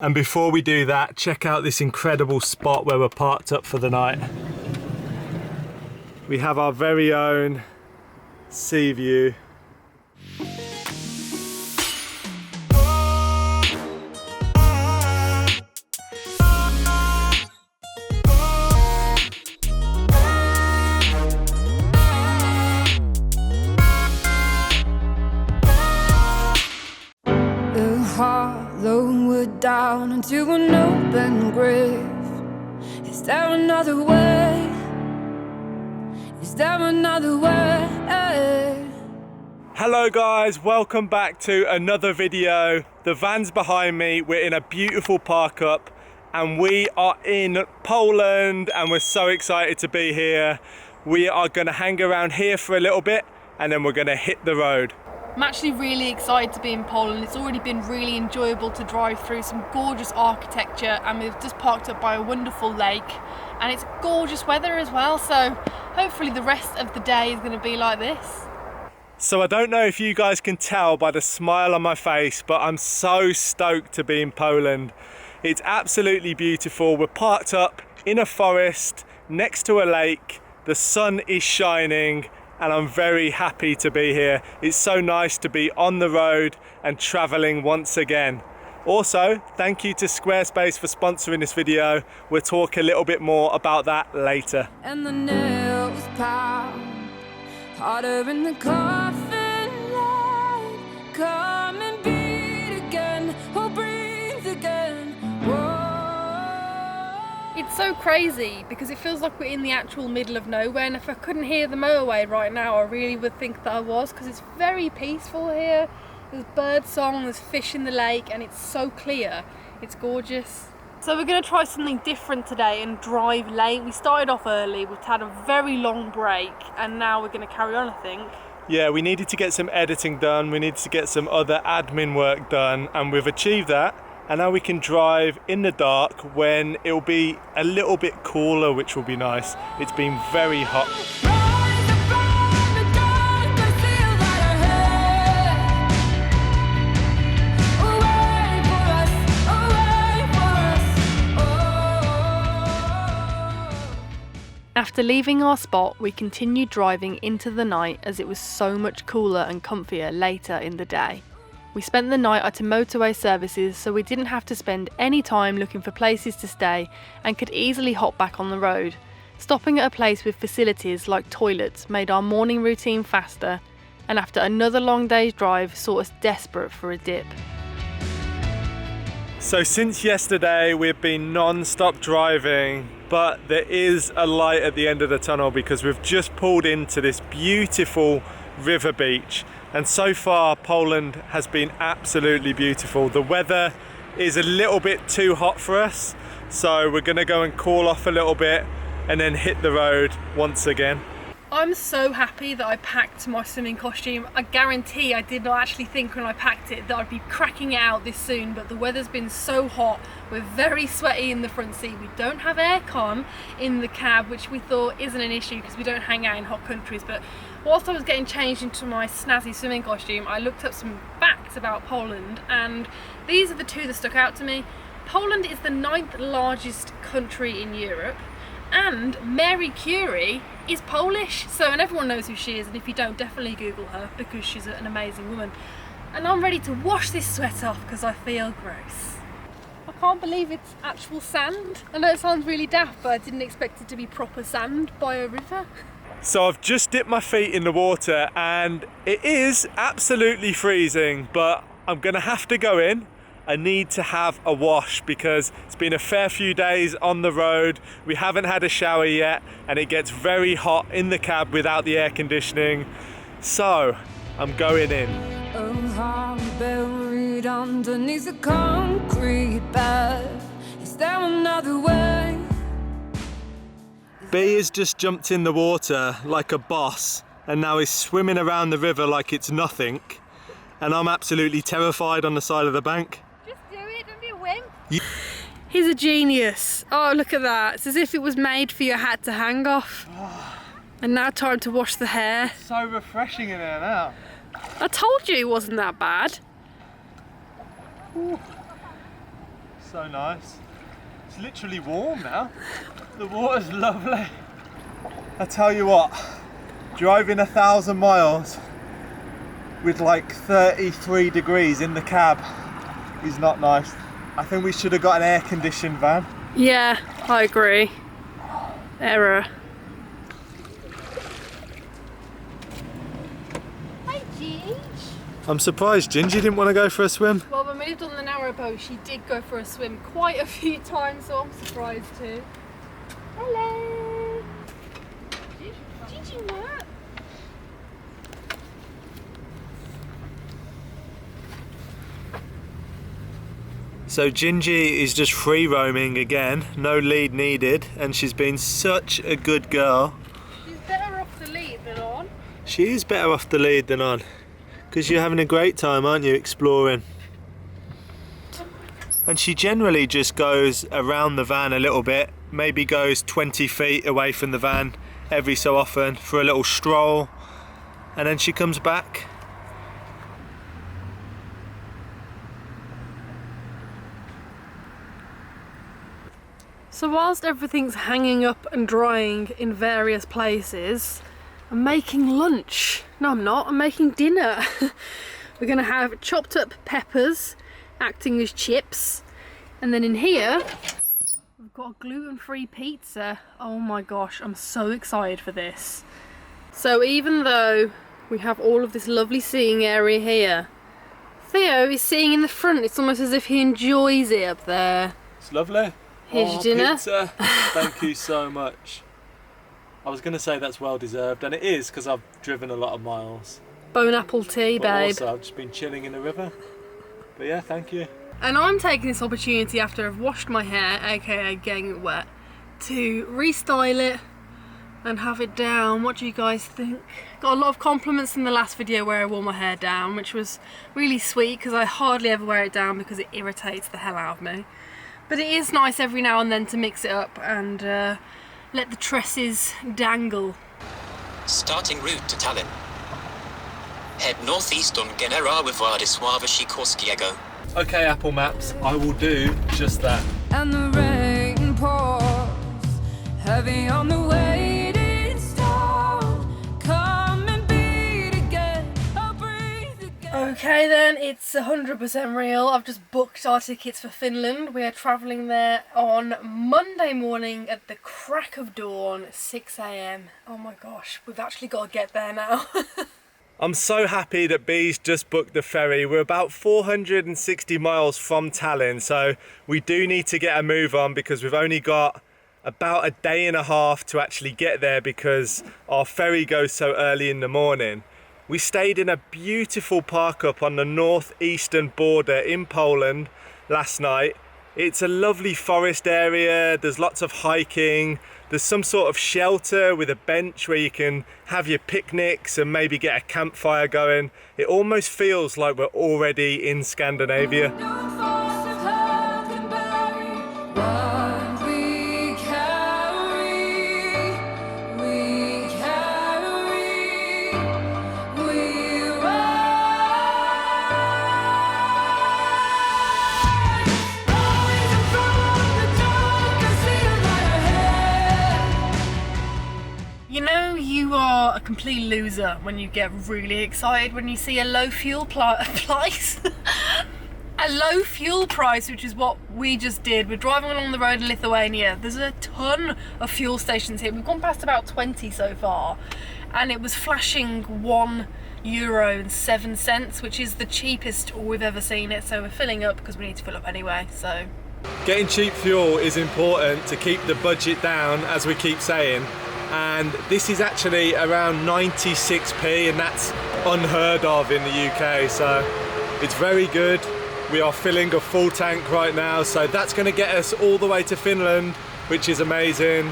And before we do that, check out this incredible spot where we're parked up for the night. We have our very own sea view. Down into an open grave. Is there another way? Is there another way? Hello guys, welcome back to another video. The van's behind me, we're in a beautiful park up and we are in Poland and we're so excited to be here. We are going to hang around here for a little bit and then we're going to hit the road. I'm actually really excited to be in Poland. It's already been really enjoyable to drive through some gorgeous architecture, and we've just parked up by a wonderful lake and it's gorgeous weather as well, so hopefully the rest of the day is going to be like this. So I don't know if you guys can tell by the smile on my face, but I'm so stoked to be in Poland. It's absolutely beautiful. We're parked up in a forest next to a lake. The sun is shining and I'm very happy to be here. It's so nice to be on the road and traveling once again. Also, thank you to Squarespace for sponsoring this video. We'll talk a little bit more about that later. And the nails pound harder in the coffin line. Come and beat again, oh breathe again. Whoa. It's so crazy because it feels like we're in the actual middle of nowhere, and if I couldn't hear the motorway right now I really would think that I was, because it's very peaceful here. There's bird song, there's fish in the lake and it's so clear. It's gorgeous. So we're going to try something different today and drive late. We started off early, we've had a very long break and now we're going to carry on, I think. Yeah, we needed to get some editing done, we needed to get some other admin work done, and we've achieved that. And now we can drive in the dark when it'll be a little bit cooler, which will be nice. It's been very hot. After leaving our spot, we continued driving into the night as it was so much cooler and comfier later in the day. We spent the night at a motorway services, so we didn't have to spend any time looking for places to stay and could easily hop back on the road. Stopping at a place with facilities like toilets made our morning routine faster, and after another long day's drive saw us desperate for a dip. So since yesterday we've been non-stop driving, but there is a light at the end of the tunnel because we've just pulled into this beautiful river beach. And so far Poland has been absolutely beautiful. The weather is a little bit too hot for us, so we're gonna go and cool off a little bit and then hit the road once again. I'm so happy that I packed my swimming costume. I guarantee I did not actually think when I packed it that I'd be cracking it out this soon, but the weather's been so hot. We're very sweaty in the front seat. We don't have aircon in the cab, which we thought isn't an issue because we don't hang out in hot countries. But whilst I was getting changed into my snazzy swimming costume, I looked up some facts about Poland, and these are the two that stuck out to me. Poland is the 9th largest country in Europe, and Mary Curie is Polish, and everyone knows who she is, and if you don't, definitely Google her because she's an amazing woman. And I'm ready to wash this sweat off because I feel gross. I can't believe it's actual sand. I know it sounds really daft, but I didn't expect it to be proper sand by a river. So I've just dipped my feet in the water and it is absolutely freezing, but I'm gonna have to go in. I need to have a wash because it's been a fair few days on the road. We haven't had a shower yet and it gets very hot in the cab without the air conditioning. So I'm going in. Buried underneath the concrete bed. Is there another way? B has just jumped in the water like a boss and now is swimming around the river like it's nothing. And I'm absolutely terrified on the side of the bank. Just do it, don't be a wimp. He's a genius. Oh, look at that. It's as if it was made for your hat to hang off. And now time to wash the hair. So refreshing in there now. I told you it wasn't that bad. Ooh. So nice. It's literally warm now. The water's lovely. I tell you what, driving 1,000 miles with like 33 degrees in the cab is not nice. I think we should have got an air-conditioned van. Yeah, I agree. Error. Hi, Ginge. I'm surprised Gingy didn't want to go for a swim. Well, when we lived on the narrowboat, she did go for a swim quite a few times, so I'm surprised too. Hello. Gingy, what? So Gingy is just free roaming again, no lead needed, and she's been such a good girl. She's better off the lead than on. She is better off the lead than on, because you're having a great time, aren't you, exploring? And she generally just goes around the van a little bit, maybe goes 20 feet away from the van every so often for a little stroll, and then she comes back. So whilst everything's hanging up and drying in various places, I'm making lunch. No, I'm not. I'm making dinner. We're going to have chopped up peppers acting as chips. And then in here, we've got a gluten-free pizza. Oh my gosh, I'm so excited for this. So even though we have all of this lovely seeing area here, Theo is sitting in the front. It's almost as if he enjoys it up there. It's lovely. Here's your dinner. Pizza. Thank you so much. I was going to say that's well deserved, and it is because I've driven a lot of miles. Bone apple tea, But babe. also I've just been chilling in the river. But yeah, thank you. And I'm taking this opportunity after I've washed my hair, aka getting it wet, to restyle it and have it down. What do you guys think? Got a lot of compliments in the last video where I wore my hair down, which was really sweet because I hardly ever wear it down because it irritates the hell out of me. But it is nice every now and then to mix it up and let the tresses dangle. Starting route to Tallinn. Head northeast on Generały Władysław Sikorskiego. Okay, Apple Maps, I will do just that. And the rain pours heavy on the waiting storm. Come and beat again, I'll breathe again. Okay then, it's 100% real. I've just booked our tickets for Finland. We are travelling there on Monday morning at the crack of dawn, 6 AM. Oh my gosh, we've actually got to get there now. I'm so happy that Bee's just booked the ferry. We're about 460 miles from Tallinn, so we do need to get a move on because we've only got about a day and a half to actually get there because our ferry goes so early in the morning. We stayed in a beautiful park up on the northeastern border in Poland last night. It's a lovely forest area, there's lots of hiking, there's some sort of shelter with a bench where you can have your picnics and maybe get a campfire going. It almost feels like we're already in Scandinavia. No force of hell can bury what we carry. We carry. We rise. Rising from the dark, I see a light ahead. You know you are a complete loser when you get really excited when you see a low fuel price. A low fuel price, which is what we just did. We're driving along the road in Lithuania. There's a ton of fuel stations here. We've gone past about 20 so far, and it was flashing €1.07, which is the cheapest we've ever seen it. So we're filling up because we need to fill up anyway. So Getting cheap fuel is important to keep the budget down, as we keep saying, and this is actually around 96p, and that's unheard of in the UK, so it's very good. We are filling a full tank right now, so that's going to get us all the way to Finland, which is amazing.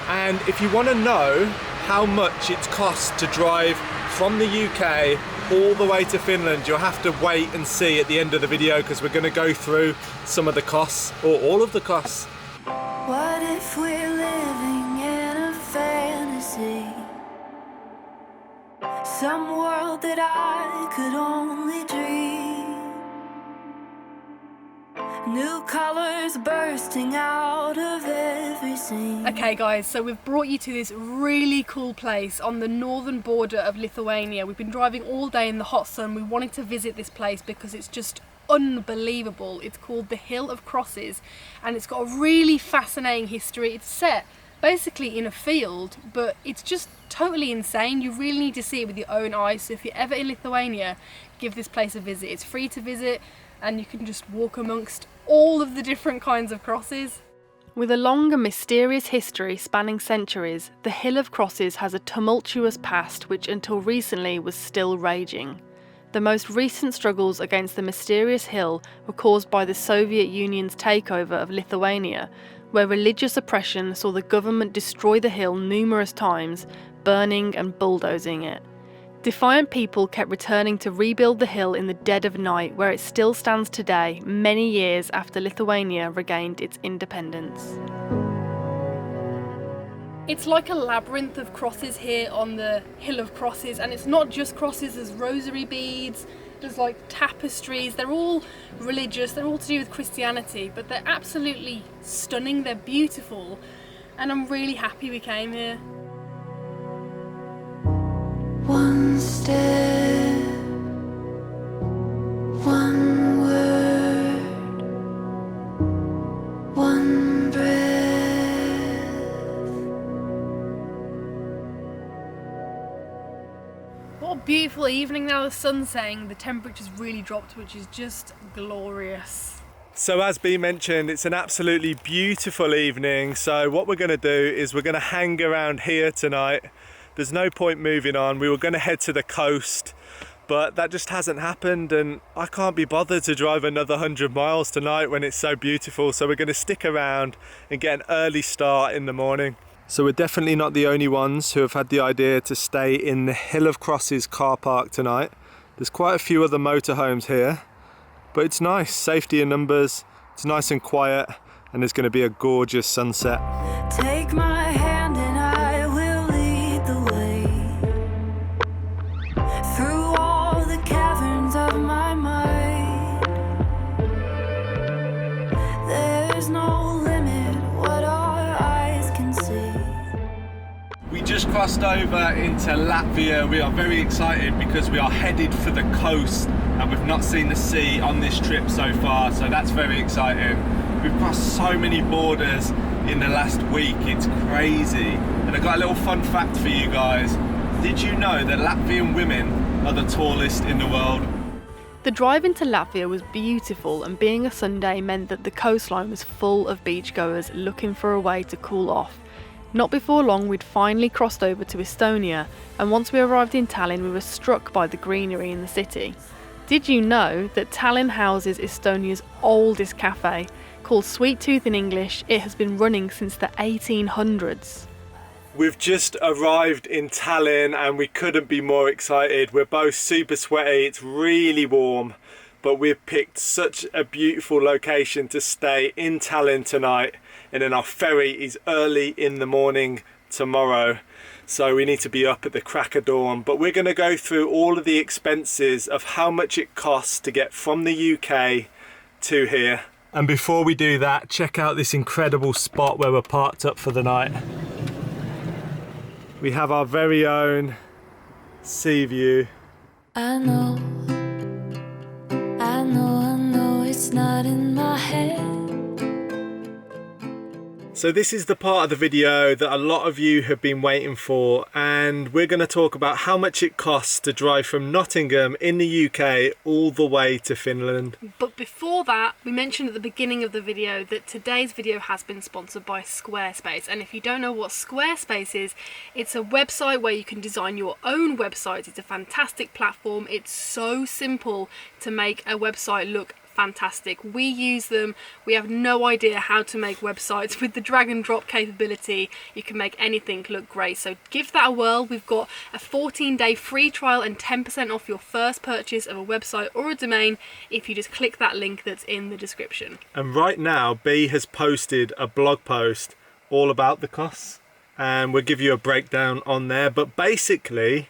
And if you want to know how much it costs to drive from the UK all the way to Finland, you'll have to wait and see at the end of the video, because we're going to go through some of the costs, or all of the costs. What if we're living in a fantasy? Some world that I could only dream. New colors bursting out of every scene. Okay guys, so we've brought you to this really cool place on the northern border of Lithuania. We've been driving all day in the hot sun. We wanted to visit this place because it's just unbelievable. It's called the Hill of Crosses and it's got a really fascinating history. It's set basically in a field, but it's just totally insane. You really need to see it with your own eyes. So if you're ever in Lithuania, give this place a visit. It's free to visit and you can just walk amongst all of the different kinds of crosses. With a long and mysterious history spanning centuries, the Hill of Crosses has a tumultuous past which until recently was still raging. The most recent struggles against the mysterious hill were caused by the Soviet Union's takeover of Lithuania, where religious oppression saw the government destroy the hill numerous times, burning and bulldozing it. Defiant people kept returning to rebuild the hill in the dead of night, where it still stands today, many years after Lithuania regained its independence. It's like a labyrinth of crosses here on the Hill of Crosses, and it's not just crosses, there's rosary beads, there's like tapestries, they're all religious, they're all to do with Christianity, but they're absolutely stunning, they're beautiful, and I'm really happy we came here. One step, one word, one breath. What a beautiful evening now, the sun's setting, the temperature's really dropped, which is just glorious. So as Bea mentioned, it's an absolutely beautiful evening. So what we're going to do is we're going to hang around here tonight. There's no point moving on. We were going to head to the coast, but that just hasn't happened and I can't be bothered to drive another 100 miles tonight when it's so beautiful. So we're going to stick around and get an early start in the morning. So we're definitely not the only ones who have had the idea to stay in the Hill of Crosses car park tonight. There's quite a few other motorhomes here, but it's nice, safety in numbers, it's nice and quiet, and there's going to be a gorgeous sunset. Take my hand and I will lead the way through all the caverns of my mind. There's no limit what our eyes can see. We just crossed over into Latvia. We are very excited because we are headed for the coast and we've not seen the sea on this trip so far, so that's very exciting. We've crossed so many borders in the last week, it's crazy. And I got a little fun fact for you guys. Did you know that Latvian women are the tallest in the world? The drive into Latvia was beautiful, and being a Sunday meant that the coastline was full of beachgoers looking for a way to cool off. Not before long we'd finally crossed over to Estonia, and once we arrived in Tallinn we were struck by the greenery in the city. Did you know that Tallinn houses Estonia's oldest cafe? Called Sweet Tooth in English, it has been running since the 1800s. We've just arrived in Tallinn and we couldn't be more excited. We're both super sweaty, it's really warm, but we've picked such a beautiful location to stay in Tallinn tonight, and then our ferry is early in the morning tomorrow. So we need to be up at the crack of dawn, but we're going to go through all of the expenses of how much it costs to get from the UK to here. And before we do that, check out this incredible spot where we're parked up for the night. We have our very own sea view. I know it's not in my head. So this is the part of the video that a lot of you have been waiting for, and we're going to talk about how much it costs to drive from Nottingham in the UK all the way to Finland. But before that, we mentioned at the beginning of the video that today's video has been sponsored by Squarespace. And if you don't know what Squarespace is, it's a website where you can design your own websites. It's a fantastic platform. It's so simple to make a website look fantastic. We use them. We have no idea how to make websites. With the drag and drop capability, you can make anything look great. So give that a whirl. We've got a 14-day free trial and 10% off your first purchase of a website or a domain if you just click that link that's in the description. And right now, Bea has posted a blog post all about the costs, and we'll give you a breakdown on there. But basically,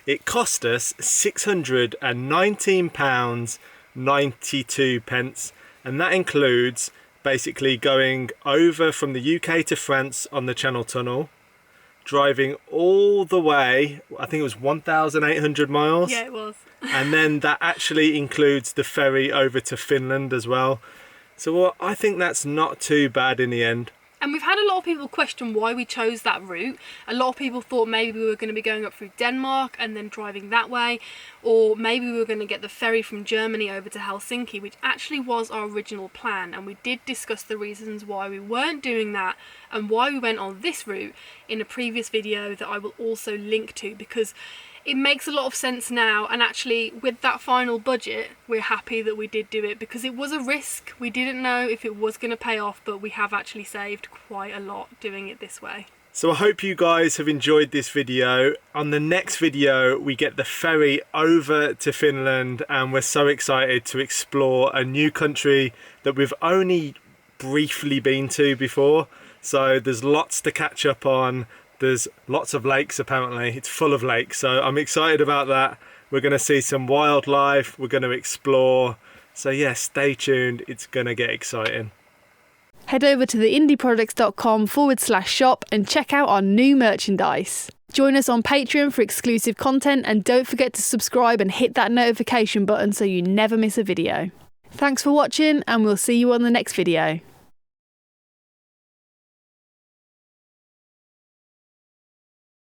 it cost us £619.92 and that includes basically going over from the UK to France on the Channel Tunnel, driving all the way, I think it was 1,800 miles. Yeah, it was. And then that actually includes the ferry over to Finland as well. So I think that's not too bad in the end. And we've had a lot of people question why we chose that route. A lot of people thought maybe we were going to be going up through Denmark and then driving that way, or maybe we were going to get the ferry from Germany over to Helsinki, which actually was our original plan. And we did discuss the reasons why we weren't doing that and why we went on this route in a previous video that I will also link to, because it makes a lot of sense now, and actually with that final budget we're happy that we did do it, because it was a risk. We didn't know if it was going to pay off, but we have actually saved quite a lot doing it this way. So I hope you guys have enjoyed this video. On the next video we get the ferry over to Finland, and we're so excited to explore a new country that we've only briefly been to before. So there's lots to catch up on. There's lots of lakes, apparently. It's full of lakes, so I'm excited about that. We're going to see some wildlife, we're going to explore. So yeah, stay tuned, it's going to get exciting. Head over to theindyproducts.com/shop and check out our new merchandise. Join us on Patreon for exclusive content, and don't forget to subscribe and hit that notification button so you never miss a video. Thanks for watching, and we'll see you on the next video.